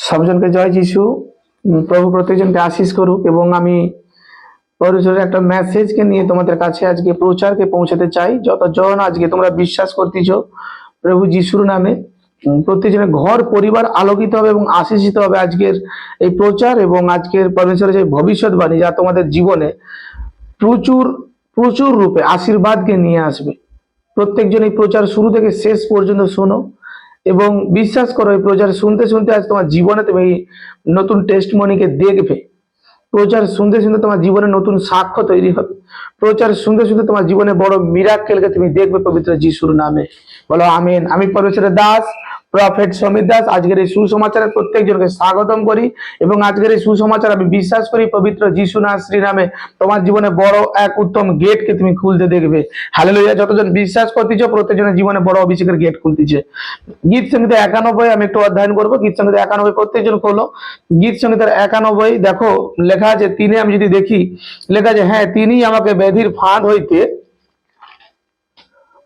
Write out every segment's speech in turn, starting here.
সবজনকে জয় যিশু। প্রভু প্রত্যেকজনকে আশীষ করুক। এবং আমি পরিসরের একটা মেসেজকে নিয়ে তোমাদের কাছে আজকে প্রচারকে পৌঁছাতে চাই। যতজন আজকে তোমরা বিশ্বাস করতেছ প্রভু যিশুর নামে, প্রত্যেকজনের ঘর পরিবার আলোকিত হবে এবং আশীষিত হবে আজকের এই প্রচার এবং আজকের পরমেশ্বরের যে ভবিষ্যৎবাণী, যা তোমাদের জীবনে প্রচুর প্রচুর রূপে আশীর্বাদকে নিয়ে আসবে। প্রত্যেকজন এই প্রচার শুরু থেকে শেষ পর্যন্ত শোনো এবং বিশ্বাস করো, এই প্রচার শুনতে শুনতে আজ তোমার জীবনে তুমি এই নতুন টেস্টমনিকে দেখবে। প্রচার শুনতে শুনতে তোমার জীবনে নতুন সাক্ষ্য তৈরি হবে। প্রচার শুনতে শুনতে তোমার জীবনে বড় মিরাক্কেলকে তুমি দেখবে পবিত্র যিশুর নামে। বলো আমিন। আমি পরমেশ্বরের দাস প্রফেট সমীর দাস আজকের এই সুসমাচারে প্রত্যেকজনকে স্বাগতম করি এবং আজকের এই সুসমাচার আমি বিশ্বাস করি পবিত্র যিশু না শ্রী নামে তোমার জীবনে বড় এক উত্তম গেটকে তুমি খুলতে দেখবে। হালেলুয়া। যতজন বিশ্বাস করতেছ প্রত্যেকজনের জীবনে বড় অভিষেকের গেট খুলতেছে। গীত সংহিতা 91 আমি একটু অধ্যয়ন করবো। গীত সংহিতা 91 প্রত্যেকজন খোলো। গীত সংহিতার 91 দেখো লেখা আছে, তিনি আমি যদি দেখি লেখা আছে, হ্যাঁ তিনি আমাকে ব্যাধির ফাঁদ হইতে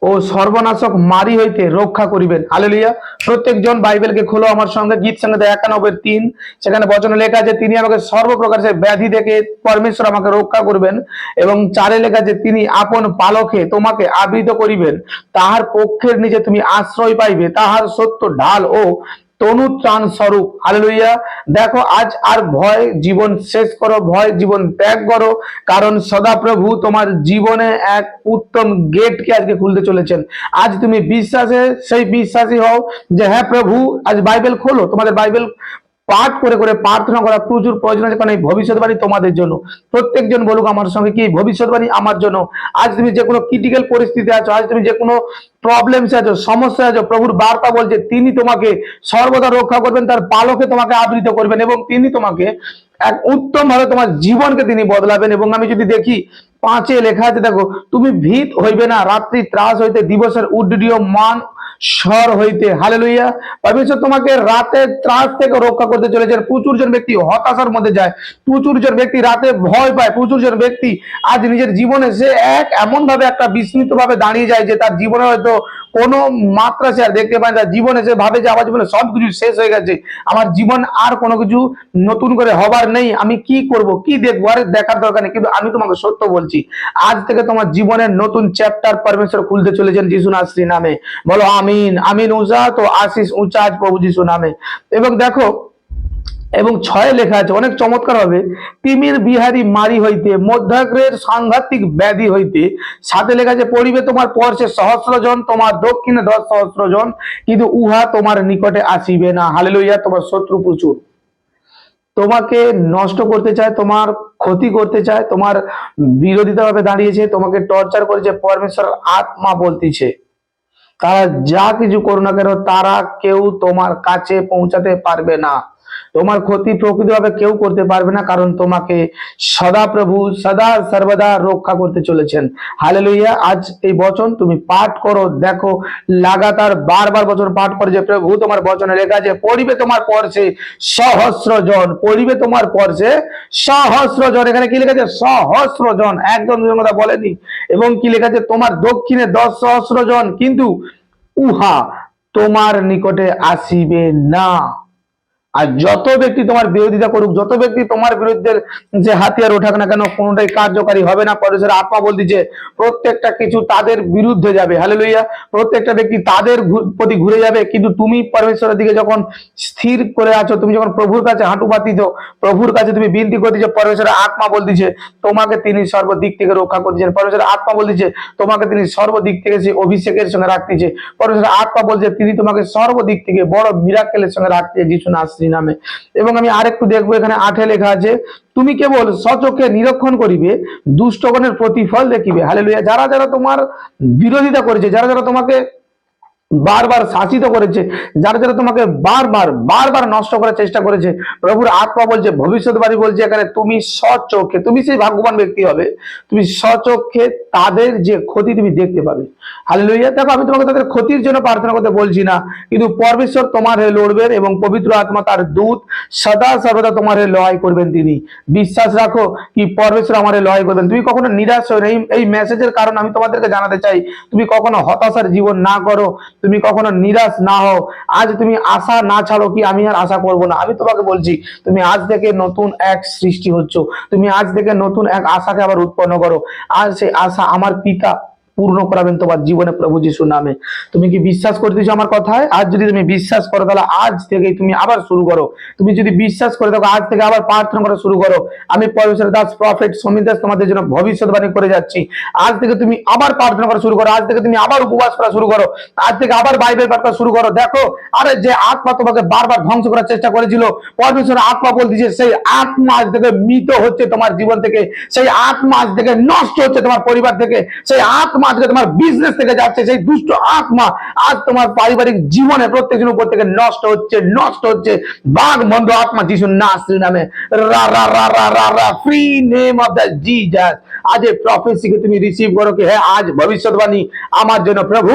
ও সর্বনাশক মারি হইতে রক্ষা করিবেন। হালেলুয়া। প্রত্যেকজন বাইবেলকে খোলো আমার সঙ্গে। গীত সংহিতা 91:3 সেখানে বচনে লেখা আছে, তিনি আমাকে সর্বপ্রকার ব্যাধি থেকে পরমেশ্বর আমাকে রক্ষা করবেন। এবং 4 লেখা আছে, তিনি আপন পালকে তোমাকে আবৃত করিবেন, তাহার পক্ষের নিচে তুমি আশ্রয় পাইবে, তাহার সত্য ঢাল ও তনুত্রাণ স্বরূপ। হালেলুয়া। দেখো আজ আর ভয় জীবন শেষ করো, ভয় জীবন ত্যাগ করো, কারণ সদাপ্রভু তোমার জীবনে এক উত্তম গেটকে আজকে খুলতে চলেছেন। আজ তুমি বিশ্বাসে সেই বিশ্বাসী হও যে হ্যাঁ প্রভু, আজ বাইবেল খোলো, তোমাদের বাইবেল পাঠ করে করে প্রার্থনা করা প্রচুর প্রয়োজন আছে, কারণ এই ভবিষ্যৎবাণী তোমাদের জন্য। প্রত্যেকজন বলুক আমার সঙ্গে, কি ভবিষ্যৎবাণী আমার জন্য। আজ তুমি যে কোনো ক্রিটিক্যাল পরিস্থিতি আছো, আজ তুমি যে কোনো প্রবলেমস আছো, সমস্যা আছো, প্রভুর বার্তা বলছে তিনি তোমাকে সর্বদা রক্ষা করবেন, তার পালকে তোমাকে আবৃত করবেন এবং তিনি তোমাকে এক উত্তম ভাবে তোমার জীবনকে তিনি বদলাবেন। এবং আমি যদি দেখি 5 লেখা আছে, দেখো তুমি ভীত হইবে না রাত্রি ত্রাস হইতে, দিবসের উড্ডীয় মান স্বর হইতে। হালেলুয়া। পরমেশ্বর তোমাকে রাতে ত্রাস থেকে রক্ষা করতে চলেছেন। প্রচুর জন ব্যক্তি হতাশার মধ্যে যায়, প্রচুর জন ব্যক্তি রাতে ভয় পায়, প্রচুর জন ব্যক্তি আজ নিজের জীবনে সে এমন ভাবে একটা বিস্মিত ভাবে দাঁড়িয়ে যায় যে তার জীবনে হয়তো কোনো মাত্রা সে আর দেখতে পায় না। তার জীবনে সে ভাবে যে আমার জীবনে সবকিছু শেষ হয়ে গেছে, আমার জীবন আর কোনো কিছু নতুন করে হবার নেই, আমি কি করব, কি দেখবো, আরে দেখার দরকার নেই। কিন্তু আমি তোমাকে সত্য বলছি, আজ থেকে তোমার জীবনের নতুন চ্যাপ্টার পরমেশ্বর খুলতে চলেছেন যিশু নাসরি নামে। বলো আমিন। আমিন উঁচা তো আশিস উঁচা আজ প্রভু যিশু নামে। এবং দেখো এবং 6 লেখা আছে অনেক চমৎকার হবে, তিমির বিহারী মারি হইতে, মধ্যাগ্রের সাংঘাতিক ব্যাধি হইতে। 7 লেখা আছে, পড়িবে তোমার পর্শে 1,000 জন, তোমার দক্ষিণে 10,000 জন, কিন্তু উহা তোমার নিকটে আসিবে না। হালেলুয়া। তোমার শত্রু প্রচুর, তোমাকে নষ্ট করতে চায়, তোমার ক্ষতি করতে চায়, তোমার বিরোধিতা ভাবে দাঁড়িয়েছে, তোমাকে টর্চার করেছে। পরমেশ্বর আত্মা বলতেছে তারা যা কিছু করো না কেন, তারা কেউ তোমার কাছে পৌঁছাতে পারবে না, তোমার ক্ষতি প্রকৃতভাবে কেউ করতে পারবে না, কারণ তোমাকে সদা প্রভু সদা সর্বদা রক্ষা করতে চলেছেন। হালেলুয়া। আজ এই বচন তুমি পাঠ করো, দেখো লাগাতার বারবার বচন পাঠ করে যে প্রভু তোমার বচনে লেখা আছে, পড়িবে তোমার পর্শে 1,000 জন, পড়িবে তোমার পর্শে 1,000 জন। এখানে কি লেখা আছে? 1,000 জন, একজন কথা বলেনি। এবং কি লেখা আছে? তোমার দক্ষিণে 10,000 জন, কিন্তু উহা তোমার নিকটে আসিবে না। আর যত ব্যক্তি তোমার বিরোধিতা করুক, যত ব্যক্তি তোমার বিরুদ্ধে যে হাতিয়ার ওঠাক না কেন, কোনোটাই কার্যকারী হবে না। পরমেশ্বরের আত্মা বলতেছে প্রত্যেকটা কিছু তাদের বিরুদ্ধে যাবে। হালেলুয়া। প্রত্যেকটা ব্যক্তি তাদের প্রতি ঘুরে যাবে। কিন্তু তুমি পরমেশ্বরের দিকে যখন স্থির করে আছো, তুমি যখন প্রভুর কাছে হাঁটু পাতিছো, প্রভুর কাছে তুমি বিনতি করতেছো, পরমেশ্বরের আত্মা বলতেছে তোমাকে তিনি সর্বদিক থেকে রক্ষা করতেছেন। পরমেশ্বরের আত্মা বলতেছে তোমাকে তিনি সর্বদিক থেকে সেই অভিষেকের সঙ্গে রাখতেছে। পরমেশ্বরের আত্মা বলছে তিনি তোমাকে সর্বদিক থেকে বড় মিরাক্কেলের সঙ্গে রাখতেছে যিশু নাসরি নামে। এবং আমি আরেকটু দেখবো, এখানে 8 লেখা আছে, তুমি কেবল স্বচক্ষে নিরীক্ষণ করিবে, দুষ্টগণের প্রতিফল দেখিবে। হালেলুয়া। যারা যারা তোমার বিরোধিতা করেছে, যারা যারা তোমাকে বারবার শাসিত করেছে, যারা যারা তোমাকে বারবার বারবার নষ্ট করার চেষ্টা করেছে, প্রভুর আত্মা বলছে, ভবিষ্যৎবাণী বলছে এখানে তুমি স্বচক্ষে, তুমি সেই ভাগ্যবান ব্যক্তি হবে, তুমি স্বচক্ষে তাদের যে ক্ষতি তুমি দেখতে পাবে। হালেলুয়া। দেখো আমি তোমাকে তাদের ক্ষতির জন্য প্রার্থনা করতে বলছি না, কিন্তু পরমেশ্বর তোমার হয়ে লড়বেন এবং পবিত্র আত্মা তার দূত সদা সর্বদা তোমার হয়ে লড়াই করবেন। তিনি বিশ্বাস রাখো কি পরমেশ্বর আমার হয়ে লড়াই করবেন। তুমি কখনো নিরাশ হয়ে এই মেসেজের কারণ আমি তোমাদেরকে জানাতে চাই, তুমি কখনো হতাশার জীবন না করো। তুমি কখনো নিরাশ না হও, আজ তুমি আশা না ছাড়ো কি আমি আর আশা করব না। আমি তোমাকে বলছি তুমি আজ থেকে নতুন এক সৃষ্টি হচ্ছ, তুমি আজ থেকে নতুন এক আশাকে আবার উৎপন্ন করো। আর সেই আশা আমার পিতা পূর্ণ করাবেন তোমার জীবনে প্রভু যিশুর নামে। তুমি কি বিশ্বাস করতেছো আমার কথায়? আজ যদি তুমি বিশ্বাস করো তাহলে আজ থেকে তুমি আবার শুরু করো। তুমি যদি বিশ্বাস করে থাকো আজ থেকে আবার প্রার্থনা করা শুরু করো। আমি পরমেশ্বর দাস প্রফেট সমীর দাস তোমাদের জন্য ভবিষ্যৎবাণী করে যাচ্ছি। আজ থেকে তুমি আবার প্রার্থনা করা শুরু করো, আজ থেকে তুমি আবার উপবাস করা শুরু করো, আজ থেকে আবার বাইবেল পাঠ করা শুরু করো। দেখো, আরে যে আত্মা তোমাকে বারবার ধ্বংস করার চেষ্টা করেছিল, পরমেশ্বর আত্মা বলতেছে সেই আত্মা আজ থেকে মৃত হচ্ছে তোমার জীবন থেকে, সেই আত্মা আজ থেকে নষ্ট হচ্ছে তোমার পরিবার থেকে, সেই আত্মা আজকে তোমার বিজনেস থেকে যাচ্ছে, সেই দুষ্ট আত্মা আজ তোমার পারিবারিক জীবনে প্রত্যেকজনের উপর থেকে নষ্ট হচ্ছে, নষ্ট হচ্ছে। বাঘ মন্দ আত্মা যিশুর নাসরির নামে, রা রা রা রা রা রা free name of the Jesus. আজ এই প্রফেসিকে তুমি রিসিভ করো কি হ্যাঁ আজ ভবিষ্যৎবাণী আমার জন্য প্রভু,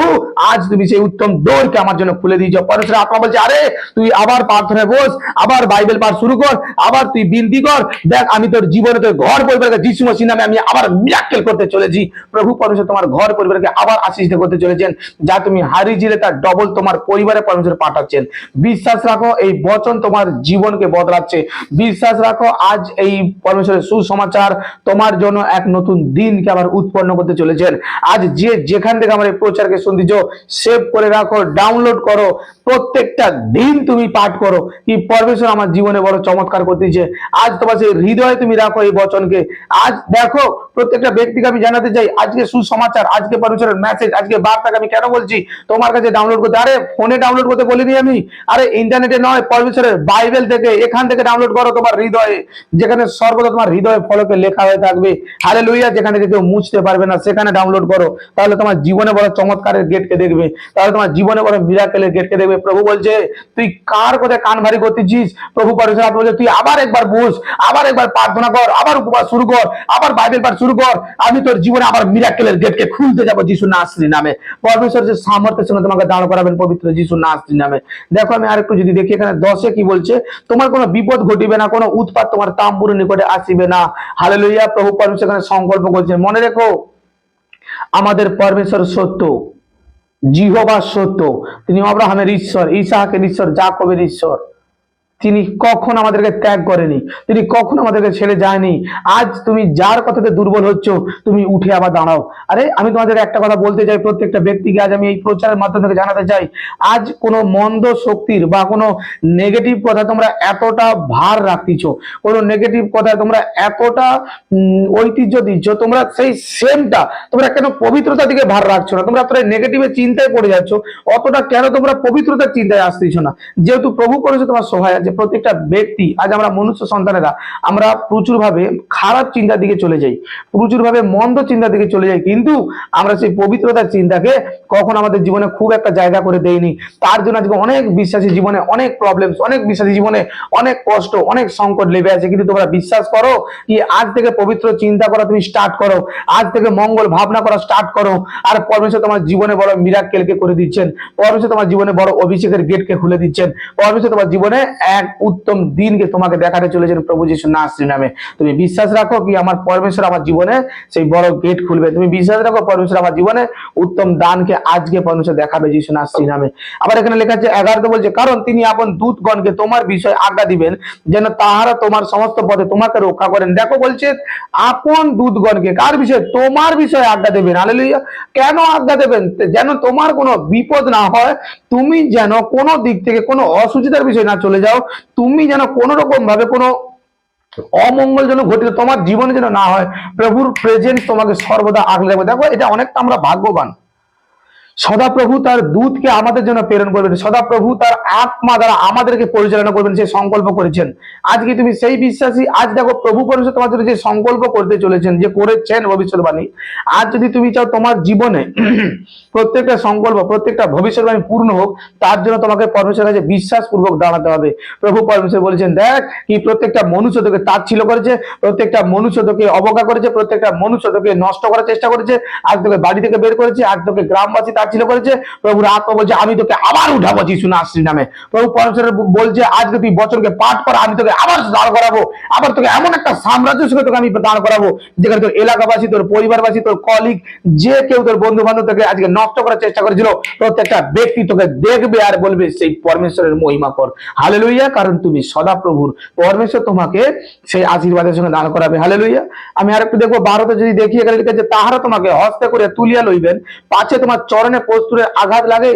আজ তুমি সেই উত্তম দৌড়কে আমার জন্য খুলে দিয়েছো। পরমেশ্বর আত্মা বলছে আরে তুই আবার প্রার্থনায় বস, আবার বাইবেল পাঠ শুরু কর, আবার তুই বিনতি কর। দেখ আমি তোর জীবনে তোর ঘর পরিবারকে যিশু মসির নামে আমি আবার মিরাক্কেল করতে চলেছি। প্রভু পরমেশ্বর তোমার ঘর পরিবারকে আবার আশীষ করতে চলেছেন, যা তুমি হারিয়েছিলে তার ডবল তোমার পরিবারে পরমেশ্বর পাঠাচ্ছেন। বিশ্বাস রাখো এই বচন তোমার জীবনকে বদলাচ্ছে। বিশ্বাস রাখো আজ এই পরমেশ্বরের সুসমাচার তোমার জন্য এক নতুন দিনকে আবার উৎপন্ন করতে চলেছেন। আজ যে যেখান থেকে আমার এই প্রচারকে শুনতেছ সেভ করে রাখো, ডাউনলোড করো, প্রত্যেকটা দিন তুমি পাঠ করো কি পরমেশ্বর আমার জীবনে বড় চমৎকার করতেছে। আজ তোমার সেই হৃদয়ে তুমি রাখো এই বচনকে। আজ দেখো প্রত্যেকটা ব্যক্তিকে আমি জানাতে চাই আজকে সুসমাচার, আজকে পরমেশ্বরের মেসেজ, আজকে বার্তাকে আমি কেন বলছি তোমার কাছে ডাউনলোড করতে। আরে ফোনে ডাউনলোড করতে বলিনি আমি, আরে ইন্টারনেটে নয়, পরমেশ্বরের বাইবেল থেকে, এখান থেকে ডাউনলোড করো তোমার হৃদয়ে, যেখানে সর্বদা তোমার হৃদয় ফলকে লেখা হয়ে থাকবে হালেলুয়া, যেখানে থেকে কেউ মুছতে পারবে না, সেখানে ডাউনলোড করো। তাহলে তোমার জীবনে বড় চমৎকারের গেটকে দেখবে, তাহলে তোমার জীবনে বড় মিরাকেলের গেটকে দেখবে। প্রভু বলছে তুই কার কথা কান ভারী করতেছিস? প্রভু পরমেশ্বর বলছে তুই আবার একবার বস, আবার একবার প্রার্থনা কর, আবার উপবাস শুরু কর, আবার বাইবেল পাঠ শুরু কর। আমি তোর জীবনে আবার মিরাকেলের গেটকে খুলতে যাবো যিশু নাসরি নামে। পরমেশ্বর যে সামর্থ্যের সঙ্গে তোমাকে দাঁড় করাবেন পবিত্র যিশু নাসরি নামে। দেখো আমি আরেকটু যদি দেখি এখানে 10-এ কি বলছে, তোমার কোনো বিপদ ঘটিবে না, কোনো উৎপাত তোমার তাম্বুর নিকটে আসিবে না। হালেলুয়া। প্রভু পরমেশ্বর এখানে সংকল্প করছেন। মনে রেখো আমাদের পরমেশ্বর সত্য, জিহোবা সত্য, তিনি আব্রাহামের ঈশ্বর, ইসাহাকের ঈশ্বর, যাকবের ঈশ্বর। তিনি কখন আমাদেরকে ত্যাগ করেনি, তিনি কখন আমাদেরকে ছেড়ে যায়নি। আজ তুমি যার কথাতে দুর্বল হচ্ছ তুমি উঠে আবার দাঁড়াও। আরে আমি তোমাদের একটা কথা বলতে চাই, প্রত্যেকটা ব্যক্তিকে আজ আমি এই প্রচারের মাধ্যম থেকে জানাতে চাই, আজ কোনো মন্দ শক্তির বা কোনো নেগেটিভ কথা তোমরা এতটা ভার রাখতেছ, কোনো নেগেটিভ কথা তোমরা এতটা ঐতিহ্য দিচ্ছ, তোমরা সেই সেমটা তোমরা কেন পবিত্রতার দিকে ভার রাখছো না? তোমরা এতটা নেগেটিভের চিন্তায় পড়ে যাচ্ছ, অতটা কেন তোমরা পবিত্রতার চিন্তায় আসতেছ না? যেহেতু প্রভু করেছে তোমার সহায় যে প্রত্যেকটা ব্যক্তি, আজ আমরা মনুষ্য সন্তানেরা আমরা প্রচুর ভাবে খারাপ চিন্তার দিকে চলে যাই, প্রচুর ভাবে মন্দ চিন্তার দিকে চলে যাই, কিন্তু আমরা সেই পবিত্রতার চিন্তাকে কখন আমাদের জীবনে খুব একটা জায়গা করে দেইনি। তার জন্য আজকে অনেক বিশ্বাসী জীবনে অনেক প্রবলেম, অনেক বিশ্বাসী জীবনে অনেক কষ্ট, অনেক সংকট লেগে আছে। কিন্তু তোমরা বিশ্বাস করো কি আজ থেকে পবিত্র চিন্তা করা তুমি স্টার্ট করো, আজ থেকে মঙ্গল ভাবনা করা স্টার্ট করো, আর পরমেশ্বর তোমার জীবনে বড় মিরাক্কেলকে করে দিচ্ছেন, পরমেশ্বর তোমার জীবনে বড় অভিষেকের গেটকে খুলে দিচ্ছেন, পরমেশ্বর তোমার জীবনে এক উত্তম দিনকে তোমাকে দেখাতে চলেছেন প্রভু যিশু নাসরি নামে। তুমি বিশ্বাস রাখো কি আমার পরমেশ্বর আমার জীবনে সেই বড় গেট খুলবে। তুমি বিশ্বাস রাখো পরমেশ্বর আমার জীবনে উত্তম দানকে আজকে পরমেশ্বর দেখাবে যিশু নাসরি নামে। আবার এখানে লেখা আছে 11 বলছে কারণ তিনি আপন দূতগণকে তোমার বিষয়ে আজ্ঞা দিবেন যেন তাহারা তোমার সমস্ত পথে তোমাকে রক্ষা করেন। দেখো বলছে আপন দূতগণকে, কার বিষয়ে? তোমার বিষয়ে আজ্ঞা দেবেন। হালেলুয়া। কেন আজ্ঞা দেবেন? যেন তোমার কোনো বিপদ না হয়, তুমি যেন কোনো দিক থেকে কোনো অসুবিধার বিষয় না চলে যাও, তুমি যেন কোন রকম ভাবে কোনো অমঙ্গল যেন ঘটিত তোমার জীবনে যেন না হয়। প্রভুর প্রেজেন্স তোমাকে সর্বদা আগলে রাখবে। দেখো এটা অনেকটা আমরা ভাগ্যবান। সদাপ্রভু তার দূতকে আমাদের জন্য প্রেরণ করবেন, সদাপ্রভু তার আত্মা দ্বারা আমাদেরকে পরিচালনা করবেন, সে সংকল্প করেছেন। আজকে তুমি সেই বিশ্বাসী? আজ দেখো প্রভু পরমেশ্বর তোমার জন্য যে সংকল্প করতে চলেছেন, যে করেছেন ভবিষ্যৎবাণী, আজ যদি তুমি চাও তোমার জীবনে প্রত্যেকটা সংকল্প, প্রত্যেকটা ভবিষ্যৎবাণী পূর্ণ হোক, তার জন্য তোমাকে পরমেশ্বরের কাছে বিশ্বাসপূর্বক দাঁড়াতে হবে। প্রভু পরমেশ্বর বলেছেন দেখ কি প্রত্যেকটা মনুষ্য তোকে তাচ্ছিল্য করেছে, প্রত্যেকটা মনুষ্য তোকে অবজ্ঞা করেছে, প্রত্যেকটা মনুষ্য তোকে নষ্ট করার চেষ্টা করেছে, আজ তোকে বাড়ি থেকে বের করেছে, আজ তোকে গ্রামবাসী তাচ্ছিল্য করেছে, প্রভুর আত্মা বলছে আমি তোকে আবার উঠাবো যিশু নাসরির নামে। প্রভু পরমেশ্বর বলছে আজকে তুই বচনকে পাঠ কর, আমি তোকে আবার দাঁড় করাবো, আবার তোকে এমন একটা সাম্রাজ্য সঙ্গে তোকে আমি দাঁড় করাবো যেখানে তোর এলাকাবাসী, তোর পরিবারবাসী, তোর কলিগ, যে কেউ তোর বন্ধু বান্ধব তোকে আজকে নষ্ট করার চেষ্টা করেছিল, প্রত্যেকটা ব্যক্তি তোকে দেখবে আর বলবে সেই পরমেশ্বরের মহিমা কর। হালেলুইয়া, কারণ তুমি সদাপ্রভুর, পরমেশ্বর তোমাকে সেই আশীর্বাদের সঙ্গে দাঁড় করাবে। হালেলুইয়া। আমি আরেকটু দেখবো, ভারতে যদি দেখি এখানে লিখেছে তাহারা তোমাকে হস্তে করে তুলিয়া লইবেন, পাছে তোমার চরণে প্রস্তুরের আঘাত লাগে।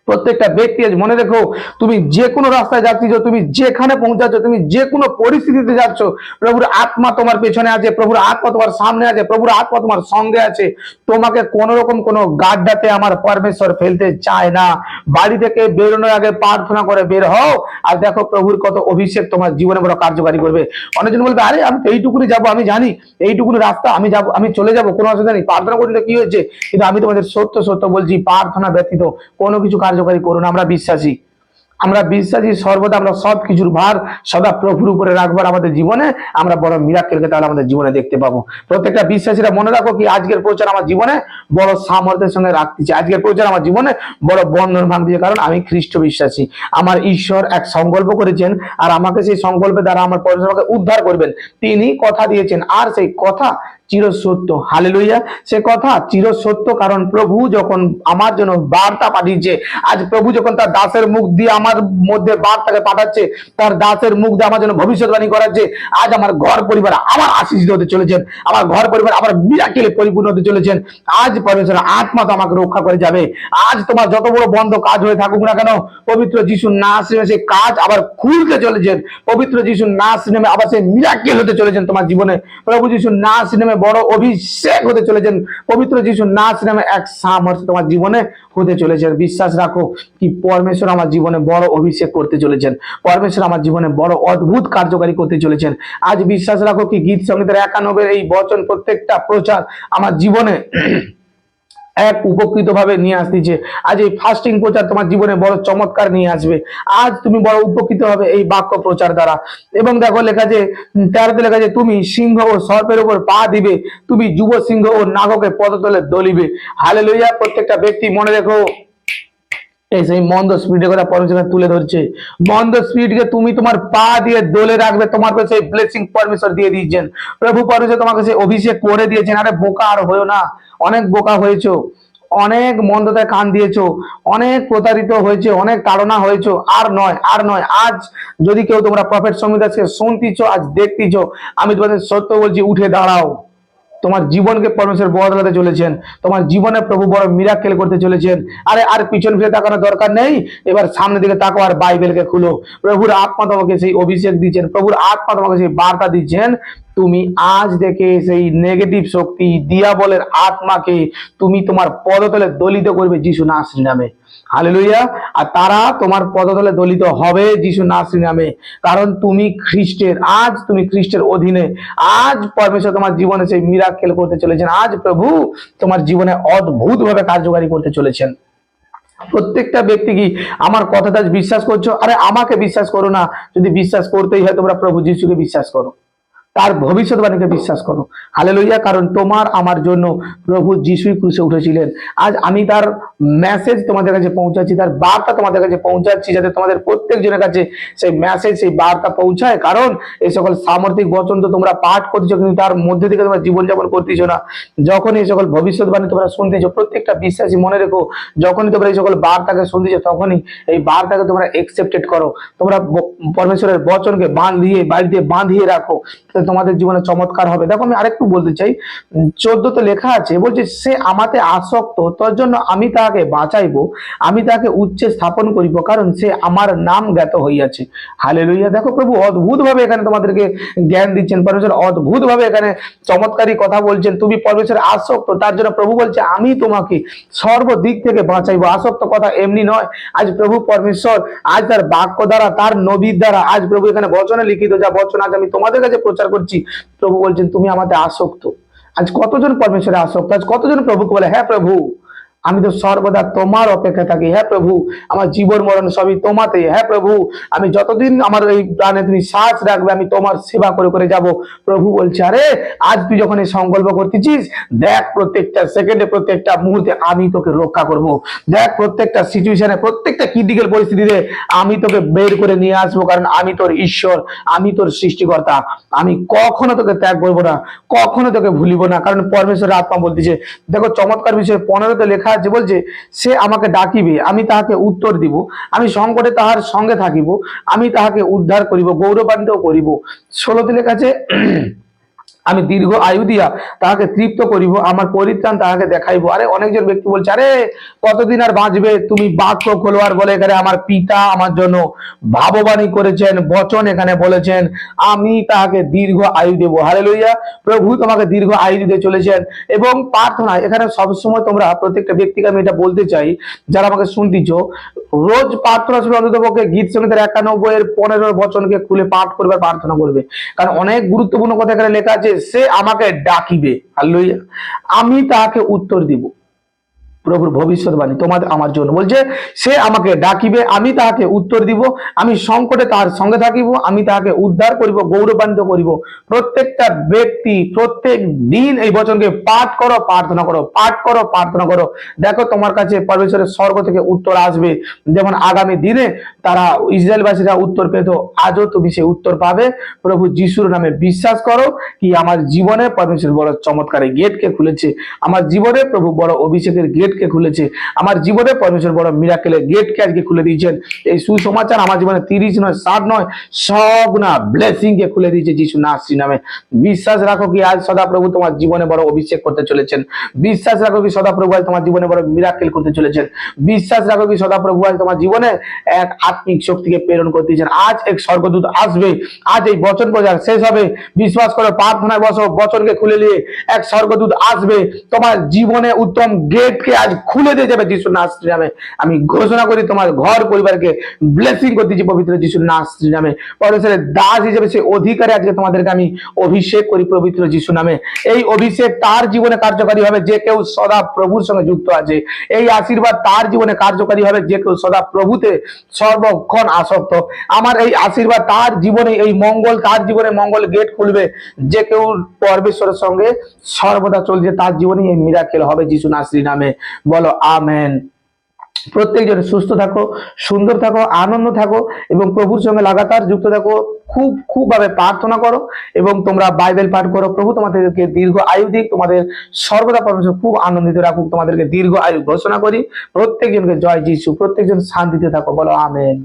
প্রত্যেকটা ব্যক্তি আজ মনে রেখো, তুমি যে কোনো রাস্তায় যাচ্ছ, তুমি যেখানে পৌঁছাচ্ছ, তুমি যে কোনো পরিস্থিতিতে যাচ্ছ, প্রভুর আত্মা তোমার পেছনে আছে, প্রভুর আত্মা তোমার সামনে আছে, প্রভুর আত্মা তোমার সঙ্গে আছে। তোমাকে কোন রকম কোনো গাড্ডাতে আমার পরমেশ্বর ফেলতে চায় না। বাড়ি থেকে বেরোনোর আগে প্রার্থনা করে বের হও, আর দেখো প্রভুর কত অভিষেক তোমার জীবনে বড় কার্যকারী করবে। অনেকজন বলবে আরে আমি তো এইটুকুনি যাবো, আমি জানি এইটুকুনি রাস্তা, আমি যাবো, আমি চলে যাবো, কোনো অসুবিধা নেই, প্রার্থনা করলে কি হয়েছে। কিন্তু আমি তোমাদের সত্য সত্য বলছি, প্রার্থনা ব্যতীত কোনো কিছু কার্যকারী করুন। আমরা বিশ্বাসী সর্বদা আমরা সবকিছুর ভার সদা প্রভুর উপরে রাখবার আমাদের জীবনে আমরা বড় মিরাকেলকে তাহলে আমাদের জীবনে দেখতে পাবো। প্রত্যেকটা বিশ্বাসীরা মনে রাখো কি আজকের প্রচার আমার জীবনে বড় সামর্থ্যের সঙ্গে রাখতেছে, আজকের প্রচার আমার জীবনে বড় বন্ধন ভাঙতেছে, কারণ আমি খ্রিস্ট বিশ্বাসী। আমার ঈশ্বর এক সংকল্প করেছেন, আর আমাকে সেই সংকল্পের দ্বারা আমার পরমেশ্বরকে উদ্ধার করবেন। তিনি কথা দিয়েছেন, আর সেই কথা চিরসত্য। হালেলুইয়া, সে কথা চিরসত্য, কারণ প্রভু যখন আমার জন্য বার্তা পাঠিয়েছে, আজ প্রভু যখন তার দাসের মুখ দিয়ে আমার মধ্যে বার্তাকে পাঠাচ্ছে, তার দাসের মুখ দিয়ে আমার জন্য ভবিষ্যৎবাণী করাচ্ছে, আজ আমার ঘর পরিবার আমার আশীষিত হতে চলেছেন, আমার ঘর পরিবার আমার মিরাকেলে পরিপূর্ণ হতে চলেছেন। আজ পরমেশ্বর আত্মা তো আমাকে রক্ষা করে যাবে। আজ তোমার যত বড় বন্ধ কাজ হয়ে থাকুক না কেন, পবিত্র যিশু নাসরিনে সেই কাজ আবার খুলতে চলেছেন। পবিত্র যিশু নাসরিনে আবার সেই মিরাকেল হতে চলেছেন তোমার জীবনে। প্রভু যিশু নাসরিনে বড় অভিষেক হতে চলেছেন। পবিত্র যিশু নাসরিনে এক সামর্থ্য তোমার জীবনে হতে চলেছেন। বিশ্বাস রাখো কি পরমেশ্বর আমার জীবনে বড় অভিষেক করতে চলেছেন, পরমেশ্বর আমার জীবনে বড় অদ্ভুত কার্যকারী করতে চলেছেন। আজ বিশ্বাস রাখো কি গীত সংগীতের 91 এই বচন প্রত্যেকটা প্রচার আমার জীবনে এক উপকৃত ভাবে নিয়ে আসতেছে। আজ এই ফাস্টিং প্রচার তোমার জীবনে বড় চমৎকার নিয়ে আসবে। আজ তুমি বড় উপকৃত হবে এই বাক্য প্রচার দ্বারা। এবং দেখো লেখা যে 13তে লেখা যে তুমি সিংহ ও সর্পের উপর পা দিবে, তুমি যুব সিংহ ও নাগকে পদতলে দলিবে। হালেলুইয়া। প্রত্যেকটা ব্যক্তি মনে রেখো, এই সেই মন্দ স্পিরিটের কথা পরমেশ্বর তুলে ধরছে। মন্দ স্পিরিটকে তুমি তোমার পা দিয়ে দোলে রাখবে, তোমার কাছে সেই ব্লেসিং পরমেশ্বর দিয়ে দিয়েছেন। প্রভু পরমেশ্বর তোমাকে সেই অভিষেক করে দিয়েছেন। আরে বোকা আর হয়েও না, অনেক বোকা হয়েছো, অনেক মন্দতায় কান দিয়েছো, অনেক প্রতারিত হয়েছে, অনেক তাড়না হয়েছো। আর নয়, আর নয়। আজ যদি কেউ তোমরা প্রফেট সংহিতাকে শুনতিছো, আজ দেখতিছো, আমি তোমাদের সত্য বলছি, উঠে দাঁড়াও। তোমার জীবনকে পরমেশ্বর বদলাতে চলেছেন, তোমার জীবনে প্রভু বড় মিরাকেল করতে চলেছেন। আরে আর পিছন ফিরে তাকানোর দরকার নেই, এবার সামনের দিকে তাকাও আর বাইবেলকে খুলো। প্রভুর আত্মা তোমাকে সেই অভিষেক দিচ্ছেন, প্রভুর আত্মা তোমাকে সেই বার্তা দিচ্ছেন। তুমি আজ থেকে সেই নেগেটিভ শক্তি দিয়াবলের আত্মাকে তুমি তোমার পদতলে দলিত করবে যিশু নাসরির নামে। হালেলুইয়া। আর তারা তোমার পদতলে দলিত হবে যিশু নাসরির নামে, কারণ তুমি খ্রিস্টের। আজ তুমি খ্রিস্টের অধীনে। আজ পরমেশ্বর তোমার জীবনে সেই মিরাকেল করতে চলেছেন। আজ প্রভু তোমার জীবনে অদ্ভুত ভাবে কার্যকারী করতে চলেছেন। প্রত্যেকটা ব্যক্তি কি আমার কথাটা বিশ্বাস করছো? আরে আমাকে বিশ্বাস করো না, যদি বিশ্বাস করতেই হয় তোমরা প্রভু যিশুকে বিশ্বাস করো, তার ভবিষ্যৎবাণীকে বিশ্বাস করো। হালেলুইয়া। কারণ তোমার আমার জন্য প্রভু যিশুই ক্রুশে উঠেছিলেন। আজ আমি তার মেসেজ তোমাদের কাছে পৌঁছাচ্ছি, তার বার্তা তোমাদের কাছে পৌঁছাচ্ছি, যাতে তোমাদের প্রত্যেকজনের কাছে সেই মেসেজ, সেই বার্তা পৌঁছায়। কারণ এই সকল সামর্থিক বচন তো তোমরা পাঠ করছো, কিন্তু তার মধ্যে থেকে তোমরা জীবনযাপন করতেছো না। যখন এই সকল ভবিষ্যৎবাণী তোমরা শুনতেছো, প্রত্যেকটা বিশ্বাসী মনে রেখো, যখনই তোমরা এই সকল বার্তাকে শুনতেছো, তখনই এই বার্তাকে তোমরা একসেপ্টেড করো। তোমরা পরমেশ্বরের বচনকে বাঁধিয়ে বাড়িতে বাঁধিয়ে রাখো, তোমাদের জীবনে চমৎকার হবে। দেখো আমি আরেকটু বলতে চাই, 14তে লেখা আছে, বলছে সে আমাতে আসক্ত, তোর জন্য আমি তাকে বাঁচাইবো, আমি তাকে উচ্চে স্থাপন করিব, কারণ সে আমার নাম জ্ঞাত হইয়াছে। হালেলুইয়া। দেখো প্রভু অদ্ভুত ভাবে এখানে তোমাদেরকে জ্ঞান দিচ্ছেন, পরমেশ্বর অদ্ভুত ভাবে এখানে চমৎকারী কথা বলছেন। তুমি পরমেশ্বর আসক্ত, তার জন্য প্রভু বলছে আমি তোমাকে সর্বদিক থেকে বাঁচাইবো। আসক্ত কথা এমনি নয়। আজ প্রভু পরমেশ্বর আজ তার বাক্য দ্বারা, তার নবীর দ্বারা, আজ প্রভু এখানে বচনে লিখিত যা বচন আজ আমি তোমাদের কাছে প্রচার করছি, প্রভু বলছেন তুমি আমাদের আসক্ত। আজ কতজন পরমেশ্বরে আসক্ত? আজ কতজন প্রভুকে বলে হ্যাঁ প্রভু আমি তো সর্বদা তোমার অপেক্ষা থাকি। হ্যাঁ প্রভু, আমার জীবন মরণ সবই তোমাতে। হ্যাঁ প্রভু, আমি যতদিন আমার এই প্রাণে তুমি শ্বাস রাখবে আমি তোমার সেবা করে করে যাব। প্রভু বলছে, আরে আজ তুই যখন এই সংকল্প করতেছিস, দেখ প্রত্যেকটা সেকেন্ডে প্রত্যেকটা মুহূর্তে আমি তোকে রক্ষা করব। দেখ প্রত্যেকটা সিচুয়েশনে প্রত্যেকটা ক্রিটিক্যাল পরিস্থিতিতে আমি তোকে বের করে নিয়ে আসবো, কারণ আমি তোর ঈশ্বর, আমি তোর সৃষ্টিকর্তা। আমি কখনো তোকে ত্যাগ করবো না, কখনো তোকে ভুলিব না, কারণ পরমেশ্বরের আত্মা বলতেছে। দেখো চমৎকার বিষয় 15তে লেখা আছে, বলছে সে আমাকে ডাকিবে, আমি তাহাকে উত্তর দিব, আমি সংকটে তাহার সঙ্গে থাকিব, আমি তাহাকে উদ্ধার করিব, গৌরবান্বিত করিব। 16তে লেখা আছে আমি দীর্ঘ আয়ু দিয়া তাহাকে তৃপ্ত করিব, আমার পরিত্রাণ তাহাকে দেখাইব। আরে অনেকজন ব্যক্তি বলছে, আরে কতদিন আর বাঁচবে? তুমি বাক্য খোলোয়ার বলে এখানে আমার পিতা আমার জন্য ভাববাণী করেছেন, বচন এখানে বলেছেন, আমি তাহাকে দীর্ঘ আয়ু দেব। হালেলুয়া, প্রভু তোমাকে দীর্ঘ আয়ু দিতে চলেছেন। এবং প্রার্থনা এখানে সবসময় তোমরা প্রত্যেকটা ব্যক্তিকে আমি এটা বলতে চাই, যারা আমাকে শুনতেছ, রোজ প্রার্থনা শুনে অন্তত পক্ষে গীত সঙ্গীতের 91-15 বচনকে খুলে পাঠ করবে, প্রার্থনা করবে। কারণ অনেক গুরুত্বপূর্ণ কথা এখানে লেখা আছে, সে আমাকে ডাকিবে, হালেলুয়া, আমি তাহাকে উত্তর দিব। প্রভুর ভবিষ্যৎবাণী তোমাদের আমার জন্য বলছে, সে আমাকে ডাকিবে, আমি তাহাকে উত্তর দিব, আমি সংকটে তাহার সঙ্গে থাকিব, আমি তাহাকে উদ্ধার করিব, গৌরবান্বিত করিব। প্রত্যেকটা ব্যক্তি প্রত্যেক দিন এই বচনকে পাঠ করো, প্রার্থনা করো, পাঠ করো, প্রার্থনা করো। দেখো তোমার কাছে পরমেশ্বরের স্বর্গ থেকে উত্তর আসবে। যেমন আগামী দিনে তারা ইসরায়েলবাসীরা উত্তর পেত, আজও তুমি সেই উত্তর পাবে। প্রভু যিশুর নামে বিশ্বাস করো কি আমার জীবনে পরমেশ্বর বড় চমৎকার গেটকে খুলেছে, আমার জীবনে প্রভু বড় অভিষেকের গেট কে খুলেছে, আমার জীবনে পরমেশ্বর বড় মিরাকেলের গেটকে আজকে খুলে দিয়েছেন। এই সুসমাচার আমার জীবনে 30 নয় 60 নয় সব না ব্লেসিং কে খুলে দিয়েছে যিশু নাসরি নামে। বিশ্বাস রাখো কি আজ সদাপ্রভু তোমার জীবনে বড় অভিষেক করতে চলেছেন। বিশ্বাস রাখো কি সদাপ্রভু আজ তোমার জীবনে বড় মিরাকেল করতে চলেছেন। বিশ্বাস রাখো কি সদাপ্রভু আজ তোমার জীবনে এক আত্মিক শক্তিকে প্রেরণ করতেছেন। আজ এক স্বর্গদূত আসবে, আজ এই বচন প্রচার শেষ হবে। বিশ্বাস করো, প্রার্থনায় বসো, বচনকে খুলে নিয়ে এক স্বর্গদূত আসবে, তোমার জীবনে উত্তম গেটকে আজ খুলে দিয়ে যাবে যিশু নাসরি নামে। আমি ঘোষণা করি তোমার ঘর পরিবারকে ব্লেসিং করতেছি পবিত্র যিশু নাসরি নামে। পরমেশ্বরের দাস হিসেবে সে অধিকারে আজকে তোমাদেরকে আমি অভিষেক করি পবিত্র যিশু নামে। এই অভিষেক তার জীবনে কার্যকারী হবে যে কেউ সদা প্রভুর সঙ্গে যুক্ত আছে। এই আশীর্বাদ তার জীবনে কার্যকারী হবে যে কেউ সদা প্রভুতে সর্বক্ষণ আসক্ত। আমার এই আশীর্বাদ তার জীবনে, এই মঙ্গল তার জীবনে মঙ্গল গেট খুলবে যে কেউ পরমেশ্বরের সঙ্গে সর্বদা চলছে, তার জীবনে এই মিরাকেল হবে যিশু নাসরি নামে। বলো আমেন। প্রত্যেকজন সুস্থ থাকো, সুন্দর থাকো, আনন্দ থাকো এবং প্রভুর সঙ্গে লাগাতার যুক্ত থাকো। খুব ভাবে প্রার্থনা করো এবং তোমরা বাইবেল পাঠ করো। প্রভু তোমাদেরকে দীর্ঘ আয়ু দিক, তোমাদের সর্বদা পরমেশ্বর খুব আনন্দিত রাখুক, তোমাদেরকে দীর্ঘ আয়ু ঘোষণা করি। প্রত্যেকজনকে জয় যিশু, প্রত্যেকজন শান্তিতে থাকো। বলো আমেন।